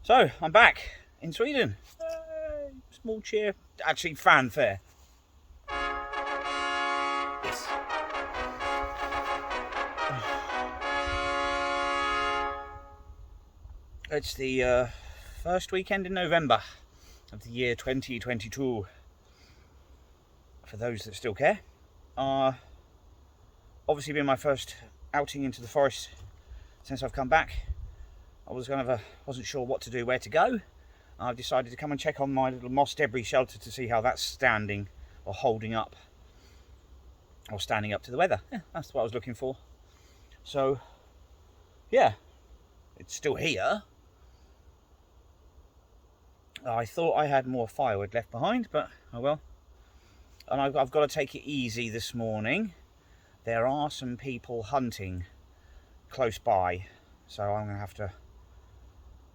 So, I'm back in Sweden. Small cheer, actually fanfare. Yes. It's the first weekend in November of the year 2022. For those that still care. Obviously been my first outing into the forest since I've come back. I wasn't sure what to do, where to go. I've decided to come and check on my little moss debris shelter to see how that's standing or holding up or standing up to the weather. Yeah, that's what I was looking for. So yeah, it's still here. I thought I had more firewood left behind, but oh well. And I've got to take it easy this morning. There are some people hunting close by, so I'm going to have to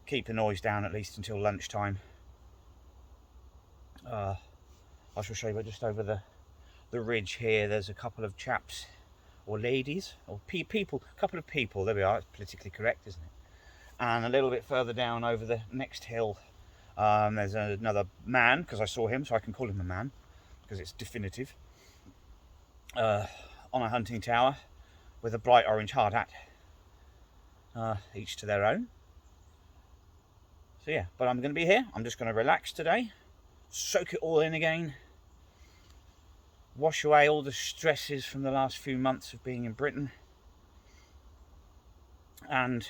keep the noise down at least until lunchtime. I shall show you, but just over the ridge here, there's a couple of chaps or ladies or people, a couple of people. There we are. It's politically correct, isn't it? And a little bit further down over the next hill, there's another man, because I saw him, so I can call him a man because it's definitive. On a hunting tower with a bright orange hard hat. Each to their own. So yeah, but I'm going to be here. I'm just going to relax today, soak it all in again, wash away all the stresses from the last few months of being in Britain, and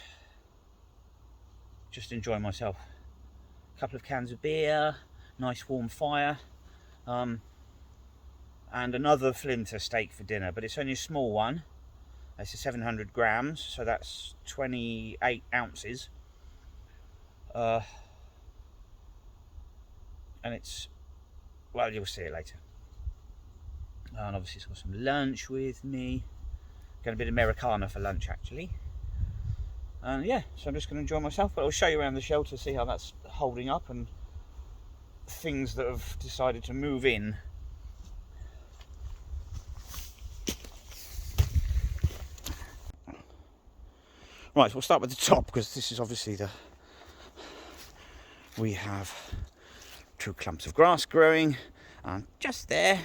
just enjoy myself. A couple of cans of beer, nice warm fire, and another flinter steak for dinner, but it's only a small one. It's 700 grams, so that's 28 ounces. And it's, well, you'll see it later. And obviously it's got some lunch with me. Got a bit of Americana for lunch actually. And yeah, so I'm just going to enjoy myself, but I'll show you around the shelter, see how that's holding up and things that have decided to move in. Right, so we'll start with the top, because this is obviously we have two clumps of grass growing, and just there,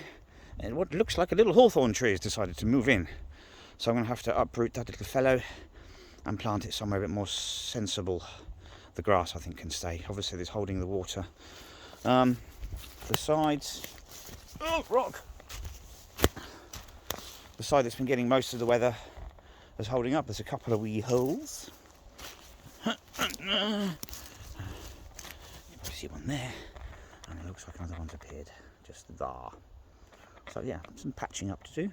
and what looks like a little hawthorn tree has decided to move in. So I'm going to have to uproot that little fellow and plant it somewhere a bit more sensible. The grass, I think, can stay. Obviously, there's holding the water. The sides, oh, rock! The side that's been getting most of the weather is holding up. There's a couple of wee holes. You see one there, and it looks like another one's appeared just there. So yeah, some patching up to do.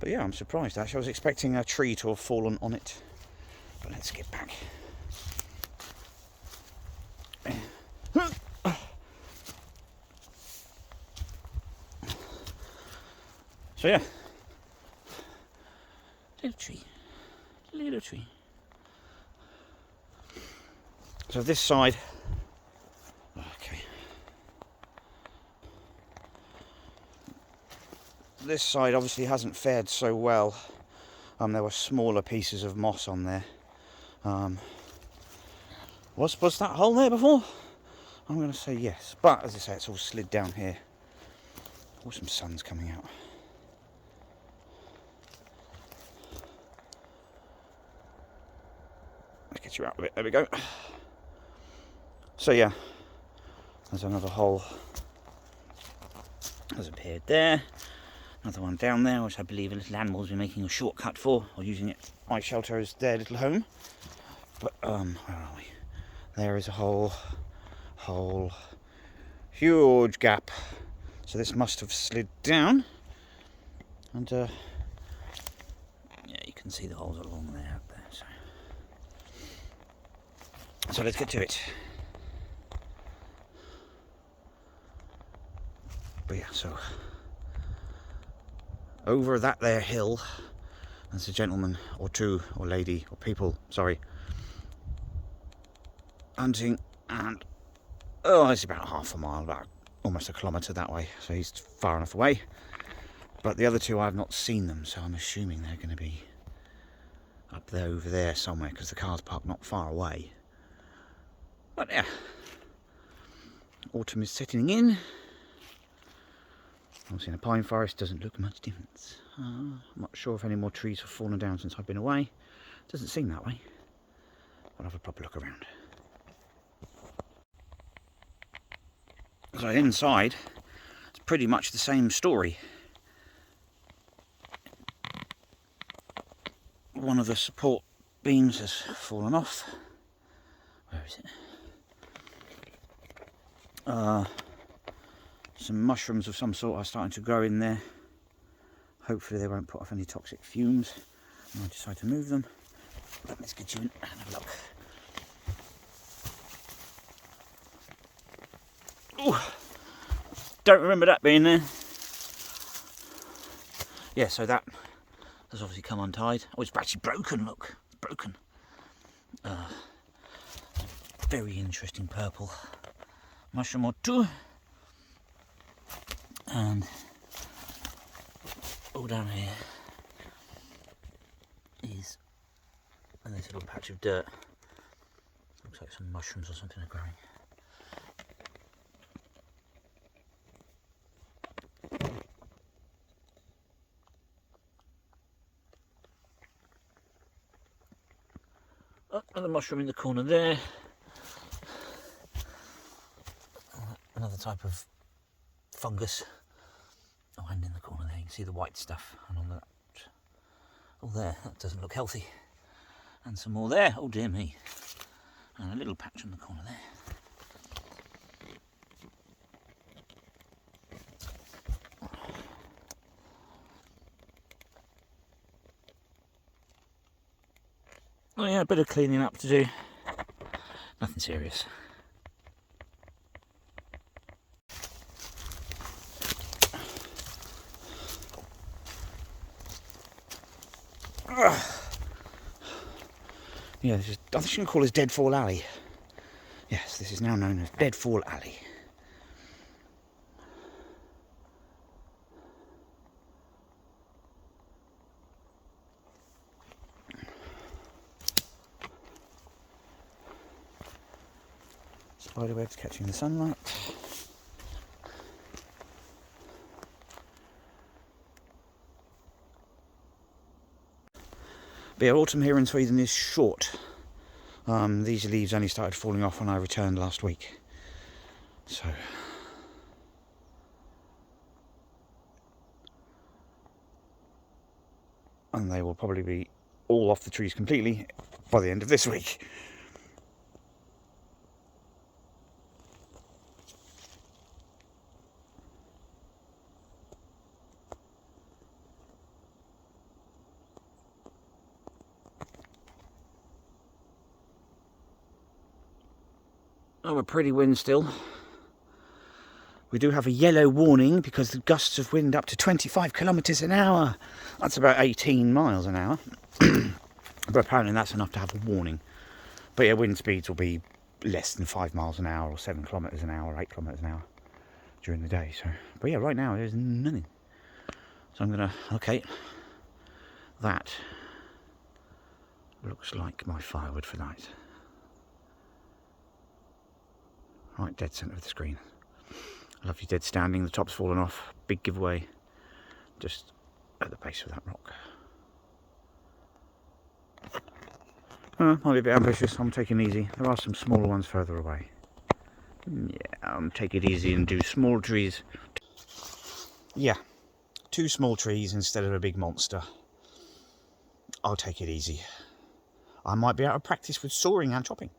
But yeah, I'm surprised actually. I was expecting a tree to have fallen on it. But let's get back. So yeah, little tree. So this side, okay. This side obviously hasn't fared so well. There were smaller pieces of moss on there. Was that hole there before? I'm going to say yes, but as I say, it's all slid down here. Oh, some sun's coming out. Let's get you out of it. There we go. So yeah, there's another hole has appeared there. Another one down there, which I believe a little animal's been making a shortcut for, or using it, my shelter as their little home. But where are we? There is a whole huge gap. So this must have slid down, and yeah, you can see the holes along there, up there. So let's get to it. But yeah, so over that there hill, there's a gentleman or two, or lady, or people, sorry, hunting, and it's about half a mile, about almost a kilometre that way, so he's far enough away. But the other two, I've not seen them, so I'm assuming they're going to be up there, over there somewhere, because the car's parked not far away. But yeah, autumn is setting in. Obviously in a pine forest doesn't look much difference. I'm not sure if any more trees have fallen down since I've been away. Doesn't seem that way. I'll have a proper look around. So inside, it's pretty much the same story. One of the support beams has fallen off. Where is it? Some mushrooms of some sort are starting to grow in there. Hopefully they won't put off any toxic fumes when I decide to move them. But let's get you in and have a look. Ooh, don't remember that being there. Yeah, so that has obviously come untied. Oh, it's actually broken, look. It's broken. Very interesting purple mushroom or two. And all down here is this little patch of dirt. Looks like some mushrooms or something are growing. Oh, another mushroom in the corner there. Another type of fungus. Oh, and in the corner there you can see the white stuff. And on that, oh there, that doesn't look healthy. And some more there. Oh dear me. And a little patch in the corner there. Oh yeah, a bit of cleaning up to do. Nothing serious. Yeah, this is, I think you can call this Deadfall Alley. Yes, this is now known as Deadfall Alley. Spiderwebs catching the sunlight. But yeah, autumn here in Sweden is short. These leaves only started falling off when I returned last week. So and they will probably be all off the trees completely by the end of this week. Oh, a pretty wind still. We do have a yellow warning because the gusts of wind up to 25 kilometres an hour. That's about 18 miles an hour. But apparently that's enough to have a warning. But yeah, wind speeds will be less than 5 miles an hour or 7 kilometres an hour or 8 kilometres an hour during the day. So, but yeah, right now there's nothing. So I'm going to locate that. Looks like my firewood for night. Right dead centre of the screen. Lovely dead standing, the top's fallen off. Big giveaway just at the base of that rock. Might be a bit ambitious, I'm taking it easy. There are some smaller ones further away. Yeah, take it easy and do small trees. Yeah, 2 small trees instead of a big monster. I'll take it easy. I might be out of practice with sawing and chopping.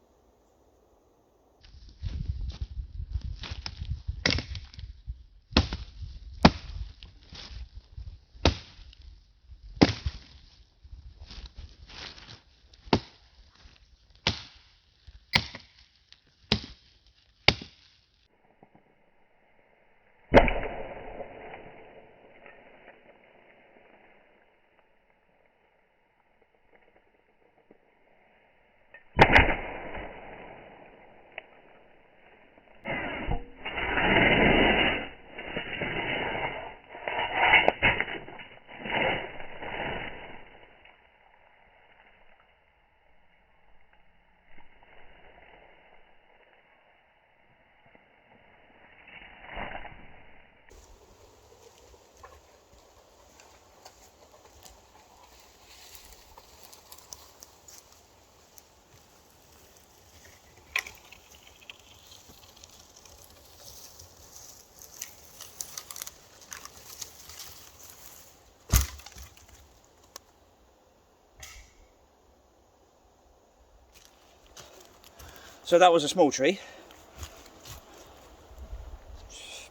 So that was a small tree,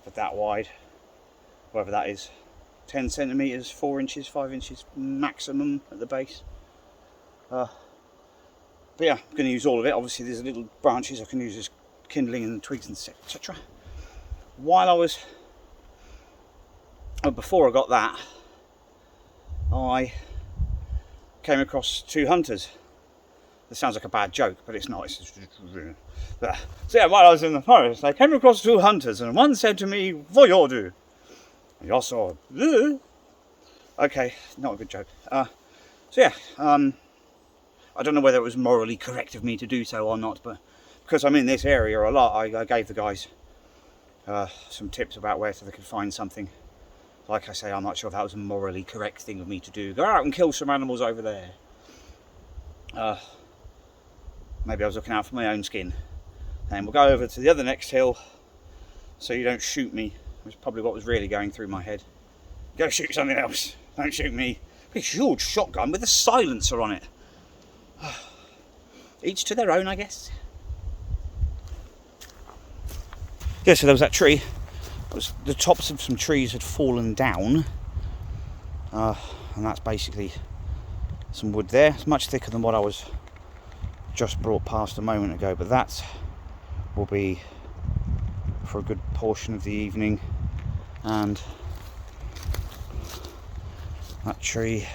but that wide, whatever that is, 10 centimetres, 4 inches, 5 inches maximum at the base. But yeah, I'm going to use all of it. Obviously there's little branches I can use as kindling and twigs and etc. While I was, before I got that, I came across 2 hunters. This sounds like a bad joke, but it's not. It's just, so yeah, while I was in the forest, I came across 2 hunters, and one said to me, "Voyodu." And you saw, okay, not a good joke. So yeah, I don't know whether it was morally correct of me to do so or not, but because I'm in this area a lot, I gave the guys some tips about where so they could find something. Like I say, I'm not sure if that was a morally correct thing of me to do. Go out and kill some animals over there. Maybe I was looking out for my own skin. And we'll go over to the other next hill so you don't shoot me. That's probably what was really going through my head. Go shoot something else. Don't shoot me. A huge shotgun with a silencer on it. Each to their own, I guess. Yeah, so there was that tree. The tops of some trees had fallen down. And that's basically some wood there. It's much thicker than what I was just brought past a moment ago, but that will be for a good portion of the evening. And that tree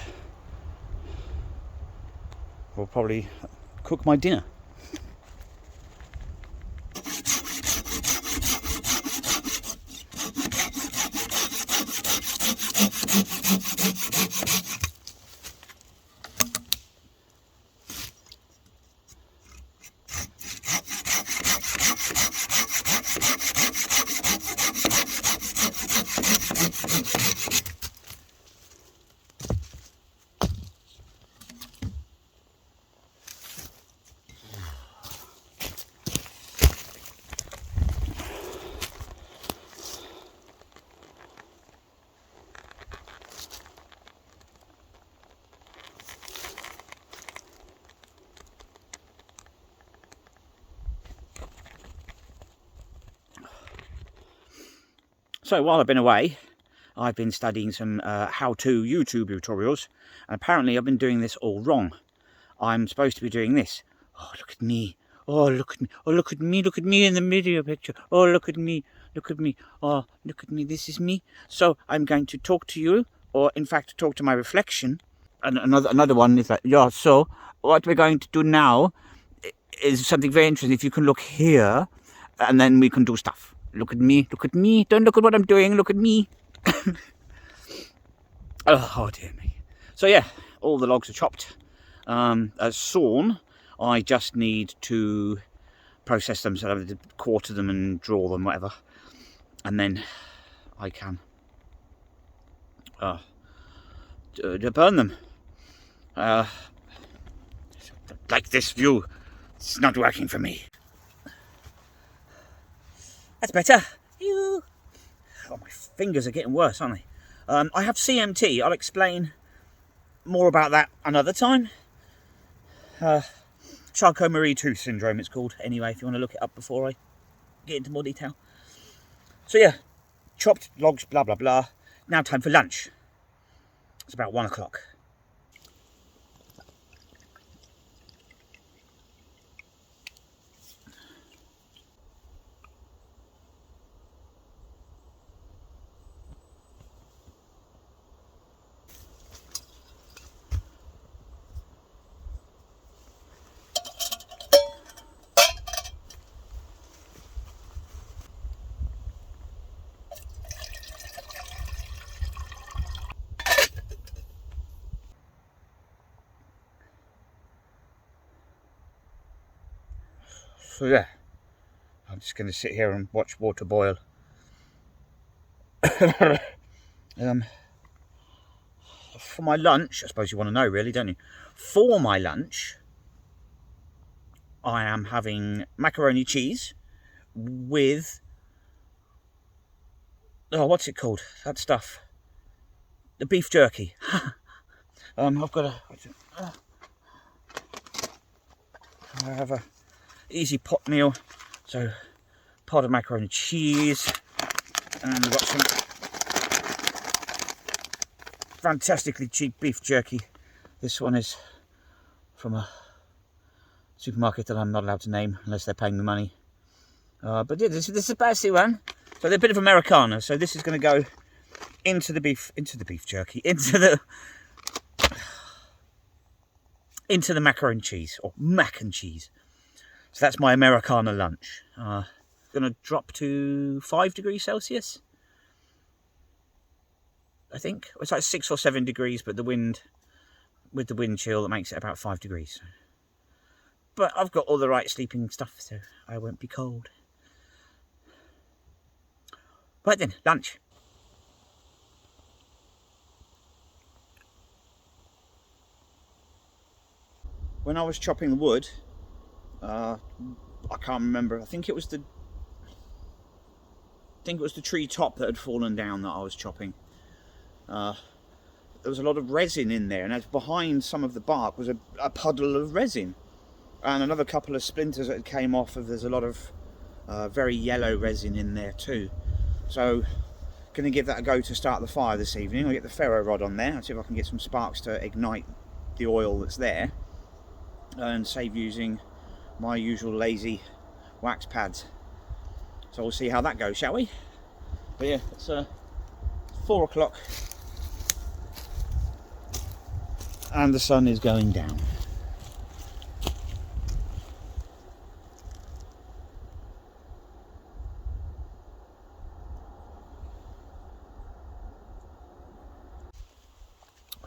will probably cook my dinner. So while I've been away, I've been studying some how-to YouTube tutorials, and apparently I've been doing this all wrong. I'm supposed to be doing this. Oh, look at me. Oh, look at me. Oh, look at me. Look at me in the video picture. Oh, look at me. Look at me. Oh, look at me. This is me. So I'm going to talk to you, or in fact talk to my reflection. And another one is that, yeah, so what we're going to do now is something very interesting. If you can look here, and then we can do stuff. Look at me, look at me. Don't look at what I'm doing, look at me. Oh dear me. So yeah, all the logs are chopped, sawn. I just need to process them, so I have to quarter them and draw them, whatever. And then I can burn them. Like this view, it's not working for me. That's better. Oh, my fingers are getting worse, aren't they? I have CMT. I'll explain more about that another time. Charcot-Marie-Tooth syndrome, it's called. Anyway, if you want to look it up before I get into more detail. So yeah, chopped logs, blah, blah, blah. Now time for lunch. It's about 1 o'clock. So yeah, I'm just going to sit here and watch water boil. For my lunch, I suppose you want to know really, don't you? For my lunch, I am having macaroni cheese with, oh, what's it called? That stuff. The beef jerky. I've got a, I have a easy pot meal. So pot of macaroni and cheese, and we've got some fantastically cheap beef jerky. This one is from a supermarket that I'm not allowed to name unless they're paying me money. But yeah, this is a basic one. So they're a bit of Americana. So this is going to go into the beef jerky, into the macaroni and cheese, or mac and cheese. So that's my Americana lunch. Going to drop to 5 degrees Celsius. I think it's like 6 or 7 degrees, but the wind, with the wind chill, that makes it about 5 degrees. But I've got all the right sleeping stuff, so I won't be cold. Right then, lunch. When I was chopping the wood, I can't remember. I think it was the tree top that had fallen down that I was chopping. There was a lot of resin in there, and as behind some of the bark was a puddle of resin, and another couple of splinters that came off. There's a lot of very yellow resin in there too. So, going to give that a go to start the fire this evening. I'll get the ferro rod on there and see if I can get some sparks to ignite the oil that's there, and save using my usual lazy wax pads. So we'll see how that goes, shall we? But yeah, it's 4 o'clock and the sun is going down.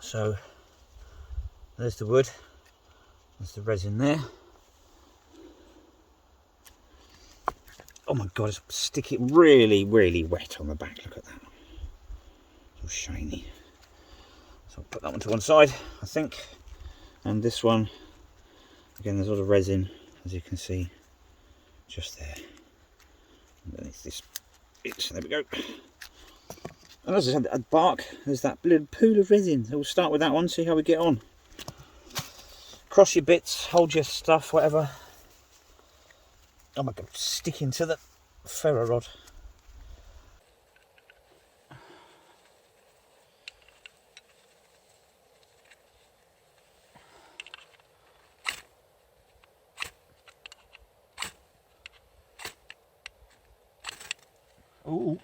So there's the wood, there's the resin there. Oh my god, it's sticky, really wet on the back. Look at that, it's all shiny. So I'll put that one to one side, I think. And this one, again, there's a lot of resin, as you can see, just there. Underneath this bit, so there we go. And as I said, at bark, there's that little pool of resin. So we'll start with that one, see how we get on. Cross your bits, hold your stuff, whatever. Oh my god, sticking to the ferro rod. Ooh.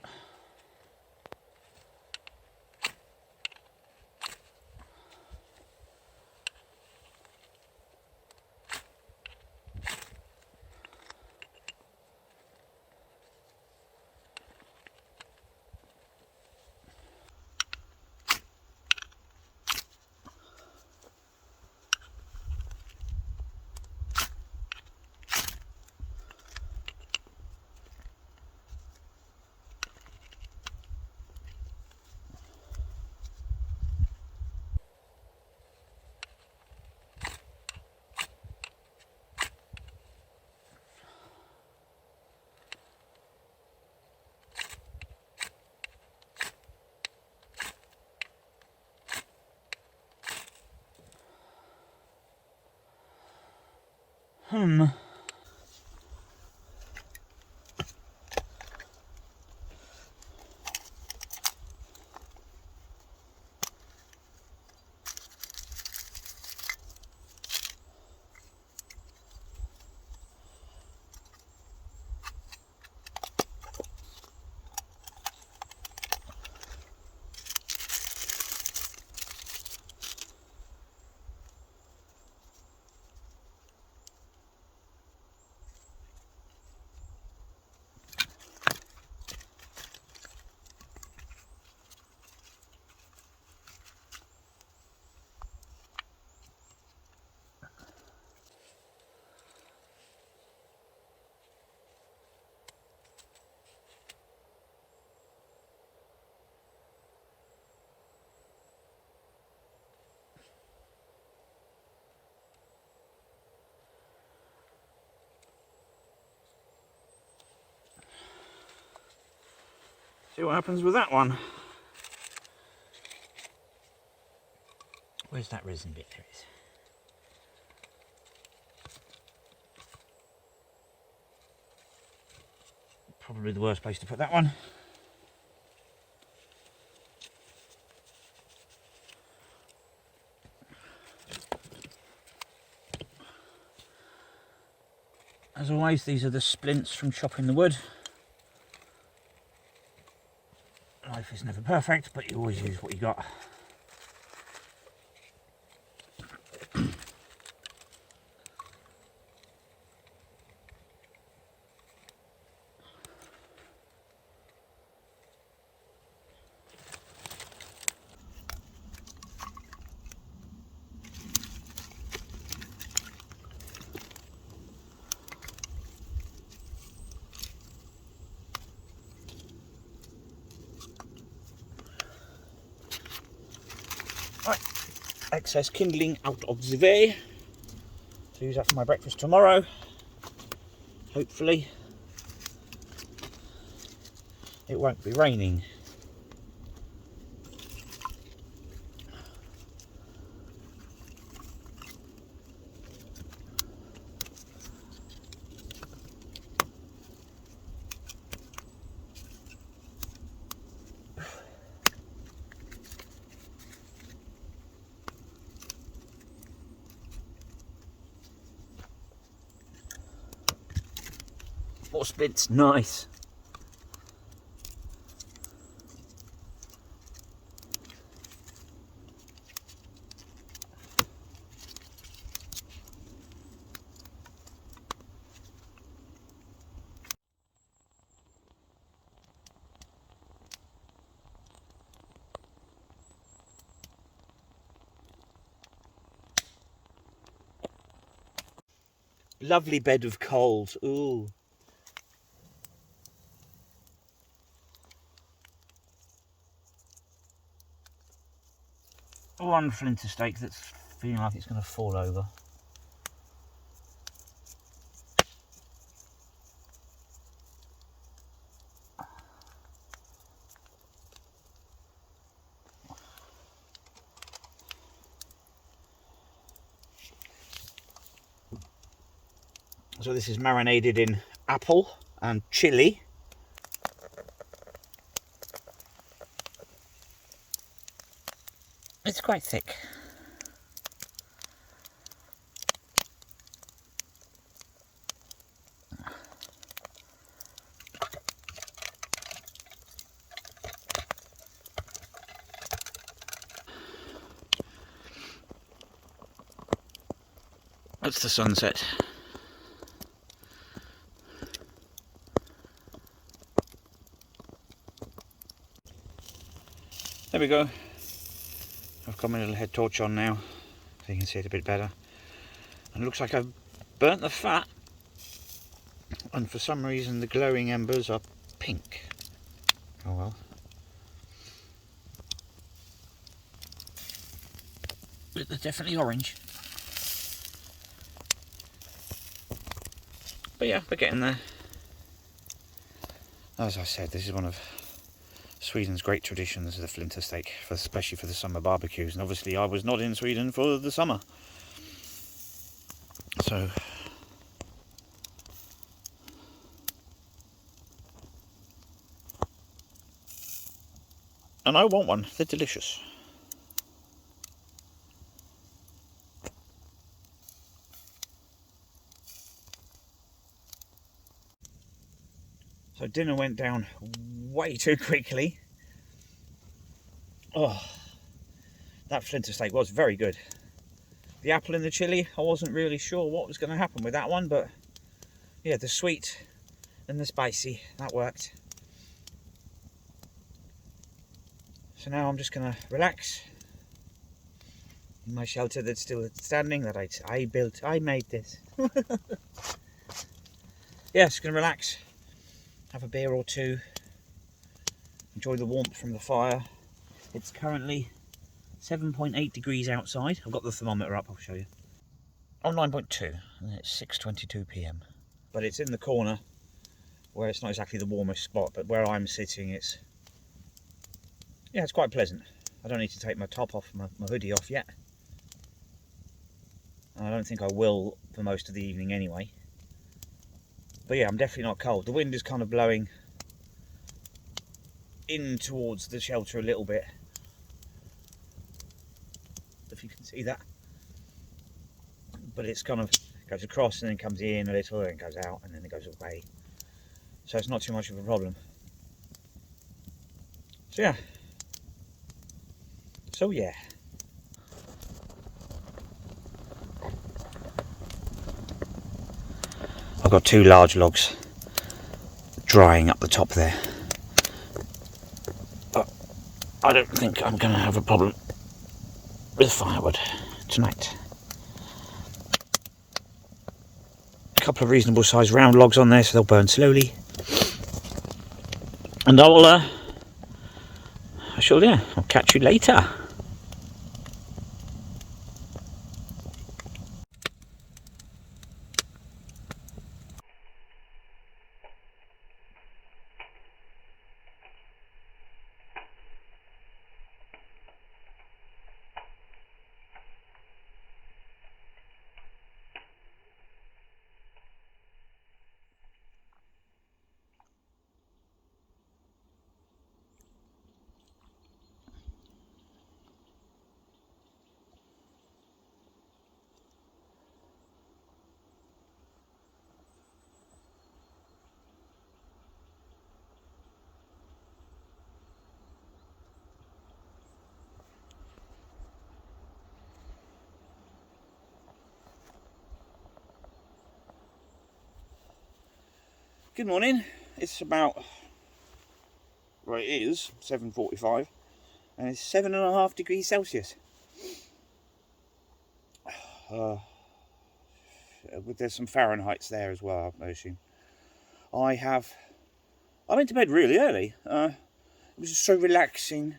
See what happens with that one. Where's that resin bit? There it is. Probably the worst place to put that one. As always, these are the splints from chopping the wood. Life is never perfect, but you always use what you got. Right, excess kindling out of the way. To use that for my breakfast tomorrow. Hopefully it won't be raining. More splints, nice. Lovely bed of coals. Ooh. One flinter stake that's feeling like it's going to fall over. So this is marinated in apple and chilli. It's quite thick. That's the sunset. There we go. I've got my little head torch on now, so you can see it a bit better. And it looks like I've burnt the fat, and for some reason the glowing embers are pink. Oh well. But they're definitely orange. But yeah, we're getting there. As I said, this is one of Sweden's great traditions, the flinter steak, especially for the summer barbecues. And obviously I was not in Sweden for the summer. So and I want one, they're delicious. So dinner went down way too quickly. Oh, that flinter steak was very good. The apple and the chilli, I wasn't really sure what was going to happen with that one, but yeah, the sweet and the spicy, that worked. So now I'm just going to relax in my shelter that's still standing, that I built. I made this. Yeah, just going to relax, have a beer or two, enjoy the warmth from the fire. It's currently 7.8 degrees outside. I've got the thermometer up, I'll show you. Oh, 9.2, and it's 6:22 p.m. But it's in the corner where it's not exactly the warmest spot, but where I'm sitting, it's quite pleasant. I don't need to take my top off, my hoodie off yet. I don't think I will for most of the evening anyway. But yeah, I'm definitely not cold. The wind is kind of blowing in towards the shelter a little bit. If you can see that. But it's kind of goes across and then comes in a little and goes out and then it goes away. So it's not too much of a problem. So yeah. I've got 2 large logs drying up the top there. But I don't think I'm going to have a problem with firewood tonight. A couple of reasonable sized round logs on there, so they'll burn slowly. And I'll catch you later. Good morning. It's about, well, it is 7:45 and it's 7.5 degrees Celsius. There's some Fahrenheits there as well, I assume. I went to bed really early. It was just so relaxing.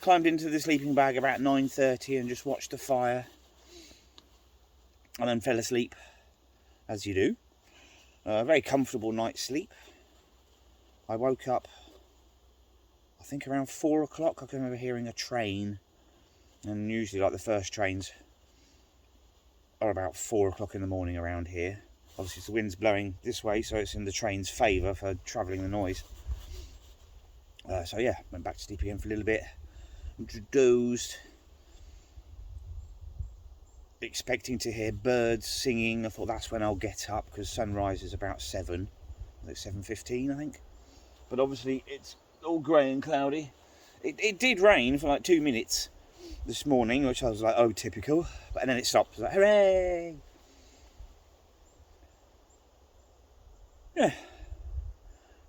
Climbed into the sleeping bag about 9:30 and just watched the fire. And then fell asleep, as you do. A very comfortable night's sleep. I woke up, I think around 4 o'clock. I can remember hearing a train. And usually like the first trains are about 4 o'clock in the morning around here. Obviously the wind's blowing this way, so it's in the train's favour for travelling the noise. So yeah, went back to sleep again for a little bit. Dozed. Expecting to hear birds singing. I thought that's when I'll get up because sunrise is about 7, like 7:15 I think. But obviously it's all grey and cloudy. It did rain for like 2 minutes this morning, which I was like, oh, typical. But then it stopped. I was like, hooray! Yeah,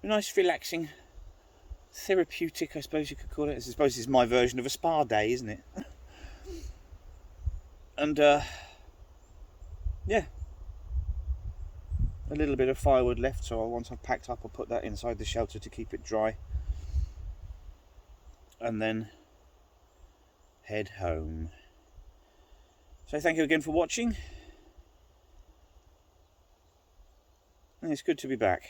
a nice, relaxing, therapeutic, I suppose you could call it. I suppose it's my version of a spa day, isn't it? And yeah, a little bit of firewood left, so once I've packed up I'll put that inside the shelter to keep it dry and then head home. So thank you again for watching, and it's good to be back.